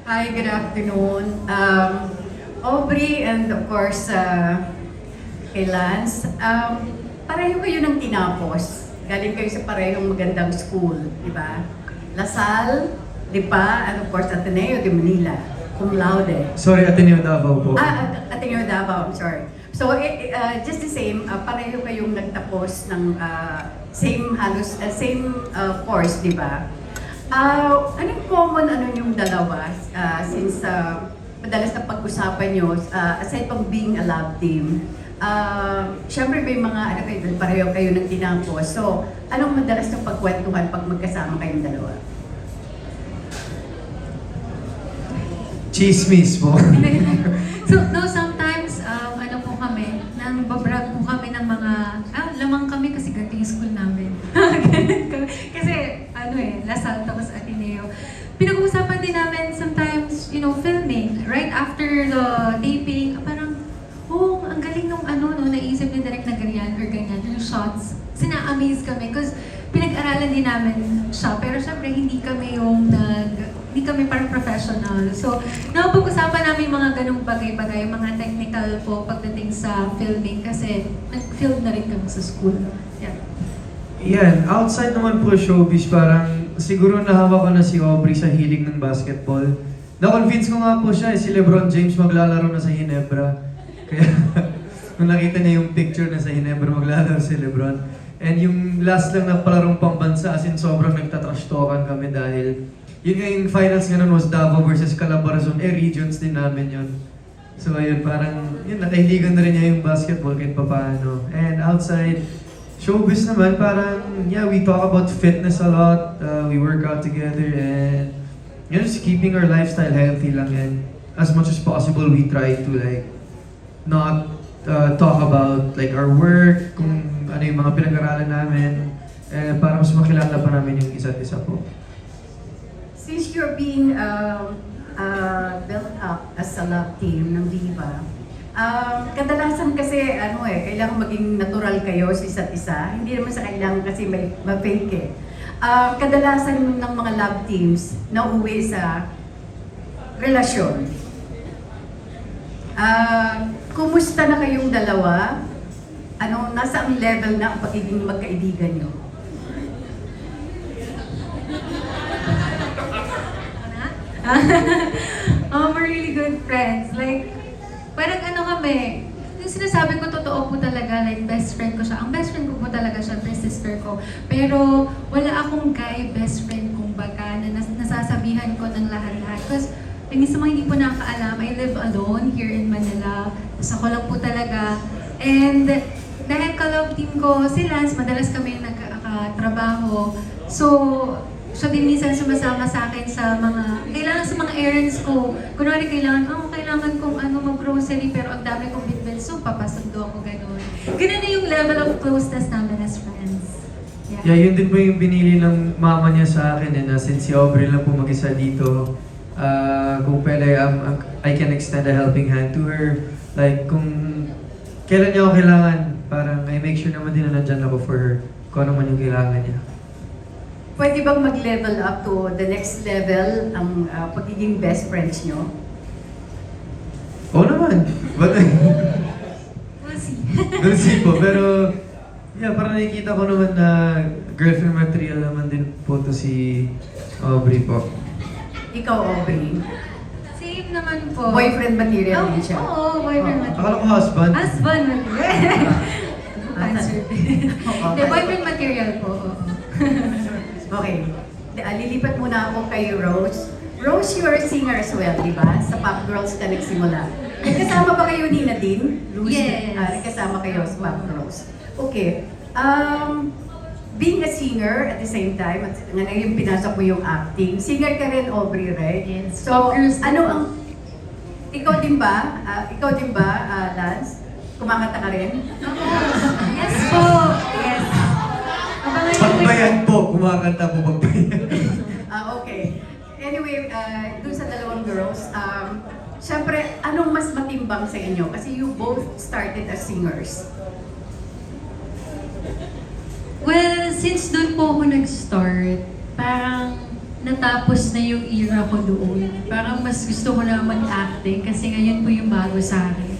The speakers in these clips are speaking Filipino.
Hi, good afternoon. Aubrey and of course, kay Lance. Pareho kayo ng tinapos. Galing kayo sa parehong magandang school, di ba? Lasal, Lipa, and of course Ateneo de Manila, cum laude. Sorry, Ateneo Davao po. Ateneo Davao, I'm sorry. So, just the same, pareho kayong nagtapos ng same course, di ba? Anong common yung dalawa? Since madalas na pag-usapan nyo, aside from being a love team, syempre may mga pareho kayo ng tinapos. So, anong madalas na pagkwentuhan pag magkasama kayong dalawa? Chismis po. So, no, sometimes, ano po kami, nang babrag po kami ng mga, lamang kami kasi ganito yung school namin. Kasi, Lasal tapos Ateneo. Pinag-uusapan din namin sometimes, filming. Right after the taping, parang, ang galing nung naisip ni Direk na ganyan or ganyan, yung shots. Sina-amaze kami because pinag-aralan din namin siya. Pero syempre, hindi kami parang professional. So, napag-usapan namin mga ganung bagay-bagay, mga technical po pagdating sa filming kasi nag-film na rin kami sa school. Yeah. Yan, outside naman po showbiz, parang siguro nahawa ko na si Aubrey sa hilig ng basketball. Na-convince ko nga po siya, si LeBron James maglalaro na sa Ginebra. Kaya, nung nakita niya yung picture na sa Ginebra, maglalaro si LeBron. And yung last lang na palarong pambansa, as in sobrang nagtatrash talkan kami dahil yun nga yung finals nga nun was Davao versus Calabarzon. Regions din namin yun. So ayun, parang yun, nakahiligan na rin niya yung basketball kahit papaano. And outside, showbiz naman, parang, yeah, we talk about fitness a lot. We work out together and just keeping our lifestyle healthy lang. And as much as possible, we try to not talk about our work, kung ano yung mga pinag-aralan namin, para mas makilala pa namin yung isa't isa po. Since you're being built up as a love team ng Viva, kadalasan kasi kailangan maging natural kayo sa isa't isa. Hindi naman sa kailangan kasi may ma-fake eh. Kadalasan ng mga love teams na uwi sa relasyon. Kumusta na kayong dalawa? Nasa ang level na ang pagiging magkaibigan nyo? We're really good friends. Parang kami, yung sinasabi ko totoo po talaga, best friend ko siya. Ang best friend ko po talaga siya, sister ko. Pero wala akong guy best friend kumbaga na nasasabihan ko ng lahat-lahat. Because minsan mga hindi po nakakaalam, I live alone here in Manila. Tapos ako lang po talaga. And dahil ka-love team ko, si Lance, madalas kami nagkatrabaho. So, siya din minsan sumasama sa akin sa kailangan sa mga errands ko. Kunwari kailangan kong mag-grocery pero ang dami kong bitbit, so papasundo ako ganun. Ganun na yung level of closeness namin as friends. Yeah, yun din po yung binili ng mama niya sa akin na since si Aubrey lang po mag-isa dito, kung pwede, I can extend a helping hand to her. Kung kailan niya ako kailangan, parang I make sure naman din na nandyan ako for her, kung ano man yung kailangan niya. Pwede bang mag-level up to the next level ang pagiging best friends nyo? Oo naman. But, We'll see. we'll see po. Pero, yeah, parang nakikita ko naman na girlfriend material naman din po to si Aubrey po. Ikaw, Aubrey. Same naman po. Boyfriend material din siya. Oo, boyfriend material. Akala ko husband. Husband material. Answer. Hindi, boyfriend material po. Oo. Okay. Lilipat muna ako kay Rose. Rose, you are a singer as well, di ba? Sa Pop Girls ka nagsimula. Nagkasama ba kayo ni Nadine? Yes. Nagkasama kayo sa Pop Girls. Okay. Being a singer at the same time, at ngayon pinasok mo yung acting, singer ka rin, Aubrey, right? Yes. So, Pop Girls. ikaw din ba, Lance? Kumakanta ka rin? Yes po. Yes. Pagbayan po, kumakanta po pagbayan. Okay. Anyway, dun sa dalawang girls, syempre, anong mas matimbang sa inyo? Kasi you both started as singers. Well, since doon po ako nag-start, parang natapos na yung era ko doon. Parang mas gusto ko na mag-acting kasi ngayon po yung bago sa akin.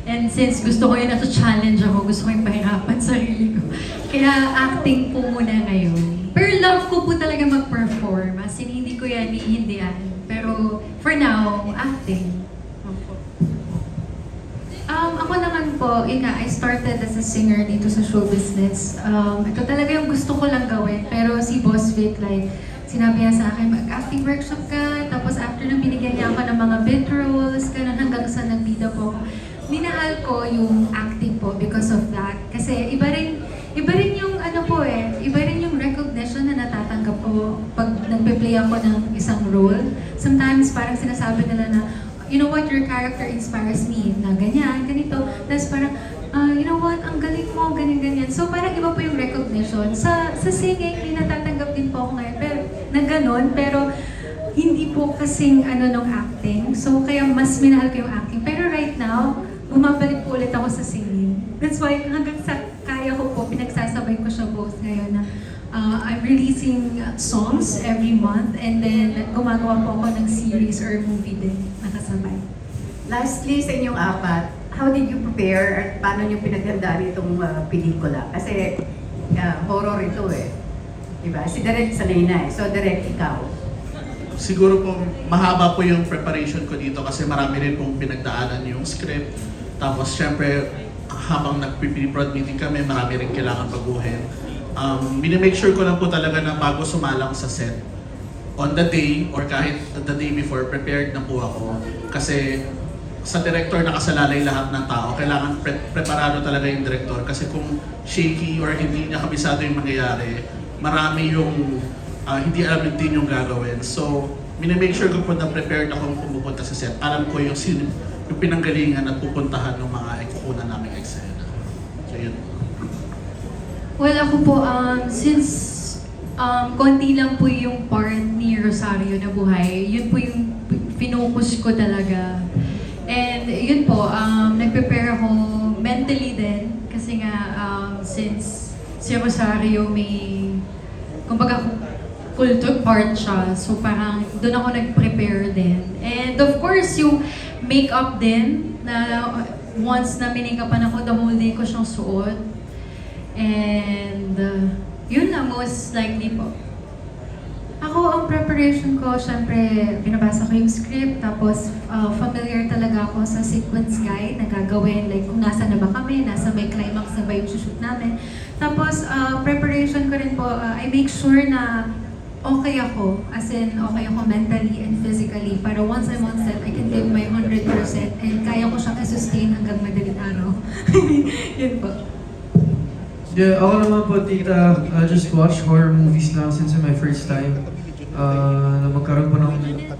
And since gusto ko yun challenge ako, gusto ko yung pahirapan sarili ko. Kaya acting po muna ngayon. Pero love ko po talaga mag-perform. As in, hindi ko yan iindihan. Pero for now, acting. Ako naman po, yun nga, I started as a singer dito sa show business. Ito talaga yung gusto ko lang gawin. Pero si Boss Vic, like, sinabi niya sa akin, mag-acting workshop ka. Tapos after nang binigyan niya ako ng mga bit roles, ganun hanggang sa nagbida po ako. Minahal ko yung acting po because of that. Kasi iba rin yung ano po iba rin yung recognition na natatanggap ko pag nagpe-play ako ng isang role. Sometimes parang sinasabi nila na, you know what, your character inspires me, na ganyan, ganito. Tapos parang, you know what, ang galing mo, ganyan-ganyan. So parang iba po yung recognition. Sa singing, may natatanggap din po ako ngayon, pero, na ganun, pero hindi po kasing nung acting. So kaya mas minahal ko yung acting. Pero right now, bumabalik po ulit ako sa singing. That's why hanggang sa kaya ko po, pinagsasabay ko siya both ngayon na I'm releasing songs every month and then gumagawa po ako ng series or movie din nakasabay. Lastly, sa inyong apat, how did you prepare at paano niyo pinaghandaan itong pelikula? Kasi horror ito Diba? Si Direk sanay na So, Direk, ikaw. Siguro po, mahaba po yung preparation ko dito kasi marami rin pong pinagdaanan yung script. Tapos, syempre, habang nag-pre-prod meeting kami, marami rin kailangan baguhin. Minimake sure ko lang po talaga na bago sumalang sa set, on the day or kahit the day before, prepared na po ako. Kasi sa director nakasalalay lahat ng tao, kailangan preparado talaga yung director. Kasi kung shaky or hindi niya kabisado yung mangyayari, marami yung hindi alam yung team yung gagawin. So, minimake sure ko po na prepared akong pumupunta sa set. Alam ko yung pinanggalingan at pupuntahan ng mga ikukunan naming eksena. So, yun. Well, ako po, since konti lang po yung part ni Rosario na buhay, yun po yung finocus ko talaga. And yun po, nag-prepare ako mentally din kasi nga since si Rosario may, kumbaga culture part siya, so parang doon ako nag-prepare din. And of course, yung makeup din, na once na minikapan ako, the whole day ko siyang suot. And yun na, most likely po. Ako, ang preparation ko, syempre, binabasa ko yung script, tapos familiar talaga ako sa sequence guide na gagawin, like kung nasa na ba kami, nasa may climax na ba yung shoot namin. Tapos, preparation ko rin po, I make sure na okay ako, as in, okay ako mentally and physically, para once I'm on set, I can give my 100% and kaya ko siyang sustain hanggang madaling araw. Yun po. Yeah, ako naman po, tita, I just watch horror movies now since my first time. Na magkaroon po ng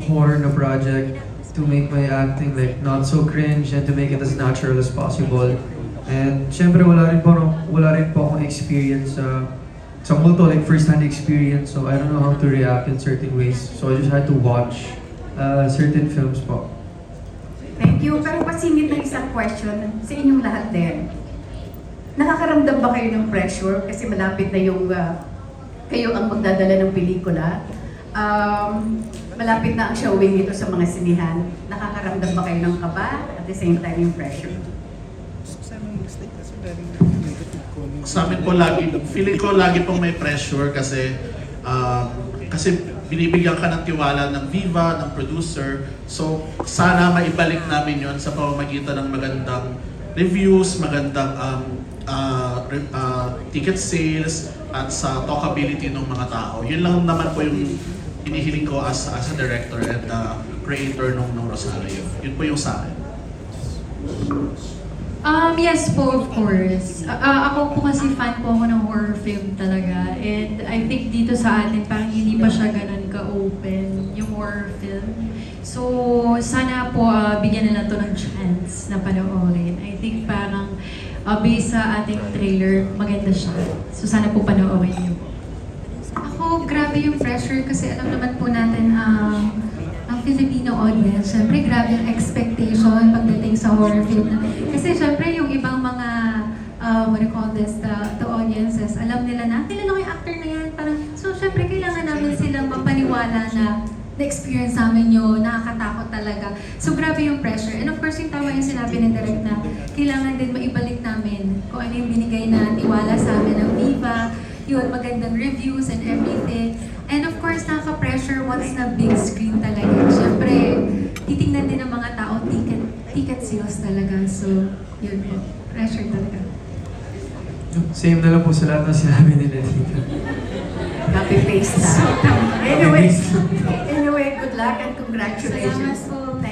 horror na project to make my acting like not so cringe and to make it as natural as possible. And syempre wala rin po akong experience sa multo, like first-hand experience, so I don't know how to react in certain ways. So I just had to watch certain films po. Thank you. Pero pasingit ng isang question sa inyong lahat din. Nakakaramdam ba kayo ng pressure? Kasi malapit na yung kayo ang magdadala ng pelikula. Malapit na ang showing dito sa mga sinihan. Nakakaramdam ba kayo ng kaba? At the same time yung pressure? Sa amin po feeling ko lagi pong may pressure kasi binibigyan ka ng tiwala ng Viva, ng producer. So sana maibalik namin yon sa pamamagitan ng magandang reviews, magandang ticket sales, at sa talkability ng mga tao. Yun lang naman po yung inihiling ko as a director and creator ng Rosario. Yun po yung sa akin. Yes po, of course. Ako po kasi fan po ako ng horror film talaga. And I think dito sa atin, parang hindi pa siya ganun ka-open, yung horror film. So, sana po bigyan nila to ng chance na panoorin. I think parang based sa ating trailer, maganda siya. So, sana po panoorin niyo po. Ako, grabe yung pressure kasi alam naman po natin ang Filipino audience, syempre grabe yung expectation pagdating sa horror film. Kasi syempre yung ibang mga, what do you call this, the audiences, alam nila na, kilala ko yung actor na yan, parang, so syempre syempre, kailangan namin silang mapaniwala na na-experience namin yun, nakakatakot talaga. So, grabe yung pressure. And of course, yung tama yung sinabi ni Direk na kailangan din maibalik namin kung ano yung binigay na tiwala sa amin ng Viva, yun, magandang reviews and everything. And of course, nakaka-pressure once na big screen talaga. Siyempre, titingnan din ng mga tao, ticket sales talaga. So, yun po. Pressure talaga. Same na lang po sa lahat ng sinabi nila dito. Copy-paste So, na. tama. Anyway, good luck and congratulations. Salamat po.